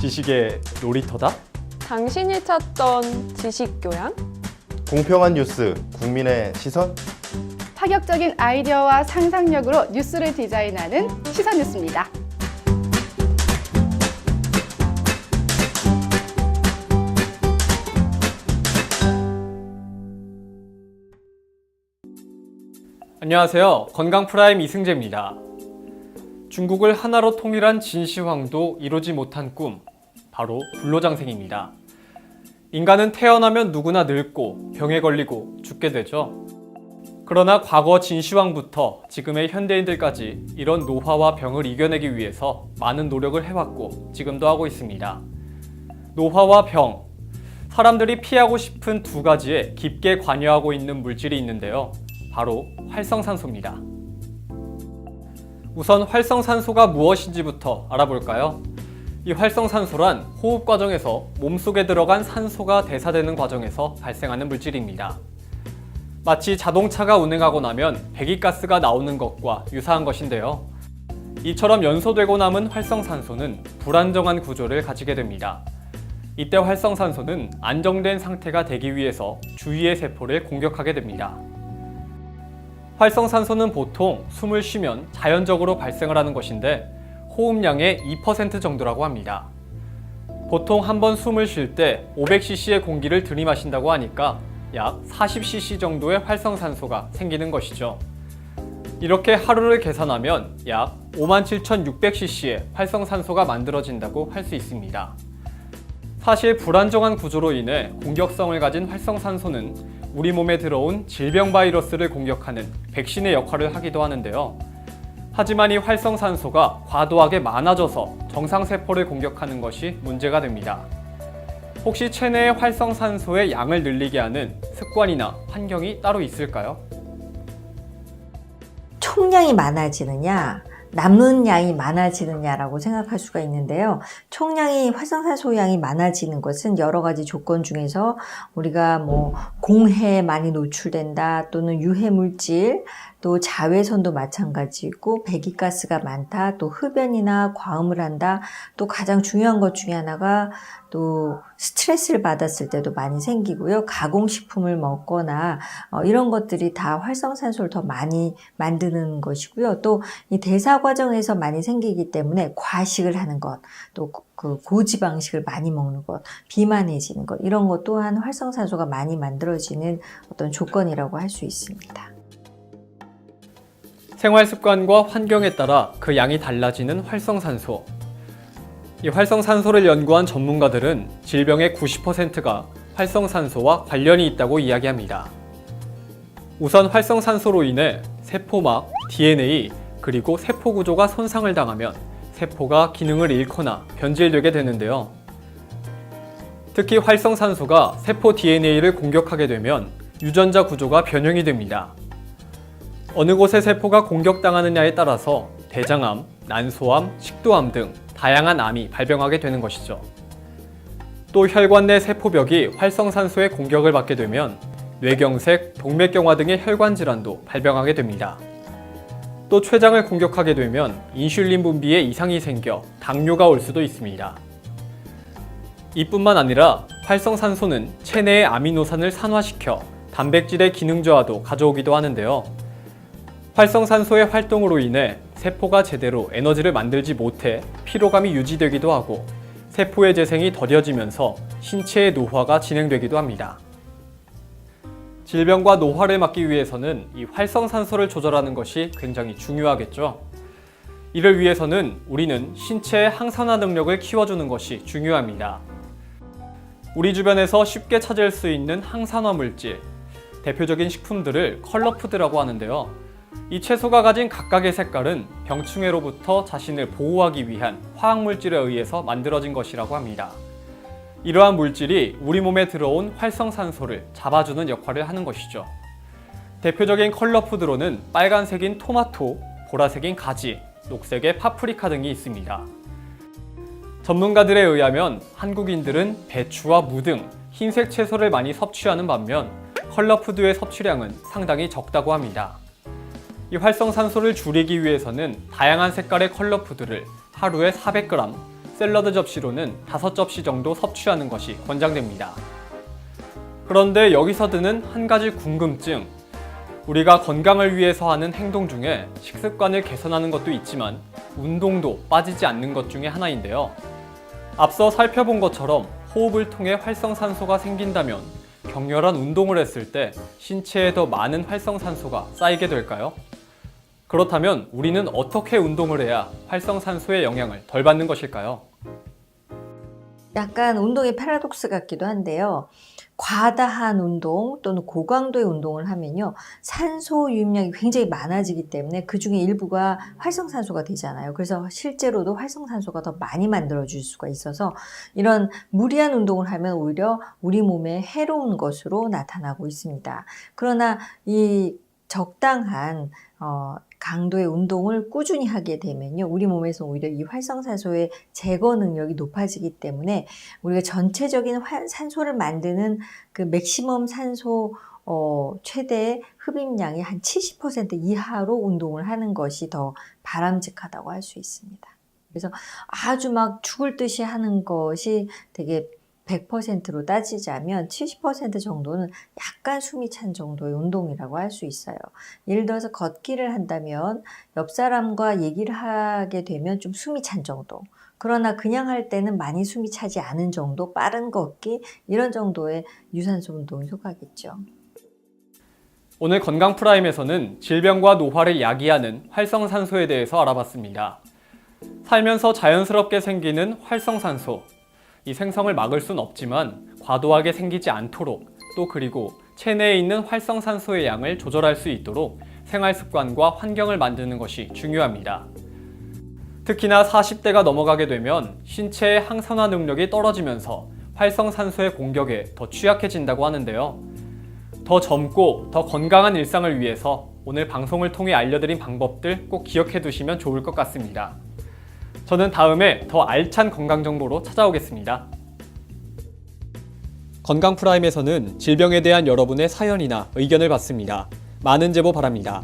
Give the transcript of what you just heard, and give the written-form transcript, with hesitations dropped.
지식의 놀이터다? 당신이 찾던 지식교양? 공평한 뉴스, 국민의 시선? 파격적인 아이디어와 상상력으로 뉴스를 디자인하는 시선뉴스입니다. 안녕하세요. 건강프라임 이승재입니다. 중국을 하나로 통일한 진시황도 이루지 못한 꿈, 바로 불로장생입니다. 인간은 태어나면 누구나 늙고 병에 걸리고 죽게 되죠. 그러나 과거 진시황부터 지금의 현대인들까지 이런 노화와 병을 이겨내기 위해서 많은 노력을 해왔고 지금도 하고 있습니다. 노화와 병, 사람들이 피하고 싶은 두 가지에 깊게 관여하고 있는 물질이 있는데요. 바로 활성산소입니다. 우선 활성산소가 무엇인지부터 알아볼까요? 이 활성산소란 호흡 과정에서 몸속에 들어간 산소가 대사되는 과정에서 발생하는 물질입니다. 마치 자동차가 운행하고 나면 배기가스가 나오는 것과 유사한 것인데요. 이처럼 연소되고 남은 활성산소는 불안정한 구조를 가지게 됩니다. 이때 활성산소는 안정된 상태가 되기 위해서 주위의 세포를 공격하게 됩니다. 활성산소는 보통 숨을 쉬면 자연적으로 발생을 하는 것인데 호흡량의 2% 정도라고 합니다. 보통 한 번 숨을 쉴 때 500cc의 공기를 들이마신다고 하니까 약 40cc 정도의 활성산소가 생기는 것이죠. 이렇게 하루를 계산하면 약 57,600cc의 활성산소가 만들어진다고 할 수 있습니다. 사실 불안정한 구조로 인해 공격성을 가진 활성산소는 우리 몸에 들어온 질병 바이러스를 공격하는 백신의 역할을 하기도 하는데요. 하지만 이 활성산소가 과도하게 많아져서 정상세포를 공격하는 것이 문제가 됩니다. 혹시 체내의 활성산소의 양을 늘리게 하는 습관이나 환경이 따로 있을까요? 총량이 많아지느냐, 남는 양이 많아지느냐라고 생각할 수가 있는데요. 총량이 활성산소 양이 많아지는 것은 여러 가지 조건 중에서 우리가 공해에 많이 노출된다, 또는 유해 물질, 또 자외선도 마찬가지고 배기가스가 많다, 또 흡연이나 과음을 한다, 또 가장 중요한 것 중에 하나가 또 스트레스를 받았을 때도 많이 생기고요. 가공식품을 먹거나 이런 것들이 다 활성산소를 더 많이 만드는 것이고요. 또 이 대사 과정에서 많이 생기기 때문에 과식을 하는 것, 또 그 고지방식을 많이 먹는 것, 비만해지는 것, 이런 것 또한 활성산소가 많이 만들어지는 어떤 조건이라고 할 수 있습니다. 생활 습관과 환경에 따라 그 양이 달라지는 활성산소. 이 활성산소를 연구한 전문가들은 질병의 90%가 활성산소와 관련이 있다고 이야기합니다. 우선 활성산소로 인해 세포막, DNA, 그리고 세포 구조가 손상을 당하면 세포가 기능을 잃거나 변질되게 되는데요. 특히 활성산소가 세포 DNA를 공격하게 되면 유전자 구조가 변형이 됩니다. 어느 곳의 세포가 공격당하느냐에 따라서 대장암, 난소암, 식도암 등 다양한 암이 발병하게 되는 것이죠. 또 혈관 내 세포벽이 활성산소의 공격을 받게 되면 뇌경색, 동맥경화 등의 혈관 질환도 발병하게 됩니다. 또 췌장을 공격하게 되면 인슐린 분비에 이상이 생겨 당뇨가 올 수도 있습니다. 이뿐만 아니라 활성산소는 체내의 아미노산을 산화시켜 단백질의 기능 저하도 가져오기도 하는데요. 활성산소의 활동으로 인해 세포가 제대로 에너지를 만들지 못해 피로감이 유지되기도 하고 세포의 재생이 더뎌지면서 신체의 노화가 진행되기도 합니다. 질병과 노화를 막기 위해서는 이 활성산소를 조절하는 것이 굉장히 중요하겠죠. 이를 위해서는 우리는 신체의 항산화 능력을 키워주는 것이 중요합니다. 우리 주변에서 쉽게 찾을 수 있는 항산화 물질, 대표적인 식품들을 컬러푸드라고 하는데요. 이 채소가 가진 각각의 색깔은 병충해로부터 자신을 보호하기 위한 화학물질에 의해서 만들어진 것이라고 합니다. 이러한 물질이 우리 몸에 들어온 활성산소를 잡아주는 역할을 하는 것이죠. 대표적인 컬러푸드로는 빨간색인 토마토, 보라색인 가지, 녹색의 파프리카 등이 있습니다. 전문가들에 의하면 한국인들은 배추와 무 등 흰색 채소를 많이 섭취하는 반면 컬러푸드의 섭취량은 상당히 적다고 합니다. 이 활성산소를 줄이기 위해서는 다양한 색깔의 컬러푸드를 하루에 400g, 샐러드 접시로는 5접시 정도 섭취하는 것이 권장됩니다. 그런데 여기서 드는 한 가지 궁금증. 우리가 건강을 위해서 하는 행동 중에 식습관을 개선하는 것도 있지만 운동도 빠지지 않는 것 중에 하나인데요. 앞서 살펴본 것처럼 호흡을 통해 활성산소가 생긴다면 격렬한 운동을 했을 때 신체에 더 많은 활성산소가 쌓이게 될까요? 그렇다면 우리는 어떻게 운동을 해야 활성산소의 영향을 덜 받는 것일까요? 약간 운동의 패러독스 같기도 한데요. 과다한 운동 또는 고강도의 운동을 하면요, 산소 유입량이 굉장히 많아지기 때문에 그 중에 일부가 활성산소가 되잖아요. 그래서 실제로도 활성산소가 더 많이 만들어질 수가 있어서 이런 무리한 운동을 하면 오히려 우리 몸에 해로운 것으로 나타나고 있습니다. 그러나 이 적당한 강도의 운동을 꾸준히 하게 되면요, 우리 몸에서 오히려 이 활성산소의 제거 능력이 높아지기 때문에 우리가 전체적인 산소를 만드는 그 맥시멈 산소 최대 흡입량이 한 70% 이하로 운동을 하는 것이 더 바람직하다고 할 수 있습니다. 그래서 아주 막 죽을 듯이 하는 것이 되게 100%로 따지자면 70% 정도는 약간 숨이 찬 정도의 운동이라고 할 수 있어요. 예를 들어서 걷기를 한다면 옆 사람과 얘기를 하게 되면 좀 숨이 찬 정도. 그러나 그냥 할 때는 많이 숨이 차지 않은 정도, 빠른 걷기, 이런 정도의 유산소 운동이 속하겠죠. 오늘 건강 프라임에서는 질병과 노화를 야기하는 활성산소에 대해서 알아봤습니다. 살면서 자연스럽게 생기는 활성산소. 이 생성을 막을 순 없지만 과도하게 생기지 않도록, 또 그리고 체내에 있는 활성산소의 양을 조절할 수 있도록 생활 습관과 환경을 만드는 것이 중요합니다. 특히나 40대가 넘어가게 되면 신체의 항산화 능력이 떨어지면서 활성산소의 공격에 더 취약해진다고 하는데요. 더 젊고 더 건강한 일상을 위해서 오늘 방송을 통해 알려드린 방법들 꼭 기억해 두시면 좋을 것 같습니다. 저는 다음에 더 알찬 건강 정보로 찾아오겠습니다. 건강 프라임에서는 질병에 대한 여러분의 사연이나 의견을 받습니다. 많은 제보 바랍니다.